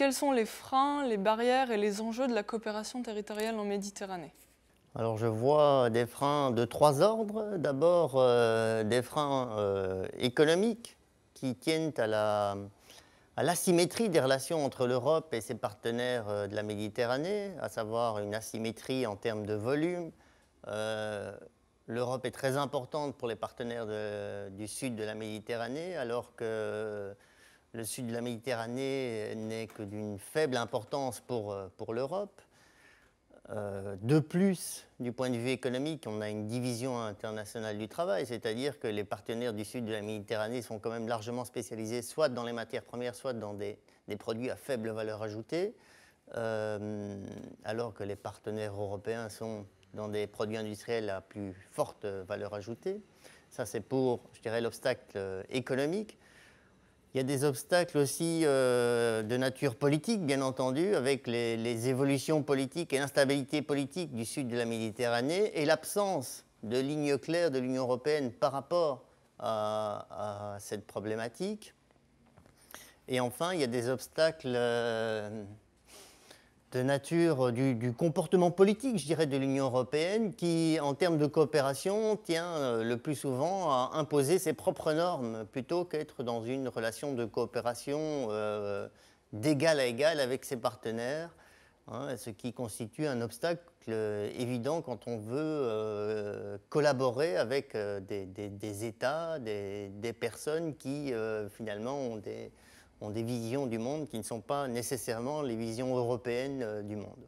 quels sont les freins, les barrières et les enjeux de la coopération territoriale en Méditerranée? Alors je vois des freins de trois ordres. D'abord, des freins économiques qui tiennent à l'asymétrie des relations entre l'Europe et ses partenaires de la Méditerranée, à savoir une asymétrie en termes de volume. Euh, L'Europe est très importante pour les partenaires du sud de la Méditerranée, alors que le sud de la Méditerranée n'est que d'une faible importance pour l'Europe. De plus, du point de vue économique, on a une division internationale du travail, c'est-à-dire que les partenaires du sud de la Méditerranée sont quand même largement spécialisés soit dans les matières premières, soit dans des produits à faible valeur ajoutée, alors que les partenaires européens sont dans des produits industriels à plus forte valeur ajoutée. Ça, c'est pour, je dirais, l'obstacle économique. Il y a des obstacles aussi de nature politique, bien entendu, avec les évolutions politiques et l'instabilité politique du sud de la Méditerranée et l'absence de ligne claire de l'Union européenne par rapport à cette problématique. Et enfin, il y a des obstacles de nature du comportement politique, je dirais, de l'Union européenne, qui, en termes de coopération, tient le plus souvent à imposer ses propres normes, plutôt qu'être dans une relation de coopération d'égal à égal avec ses partenaires, hein, ce qui constitue un obstacle évident quand on veut collaborer avec des États, des personnes qui, finalement, ont des visions du monde qui ne sont pas nécessairement les visions européennes du monde.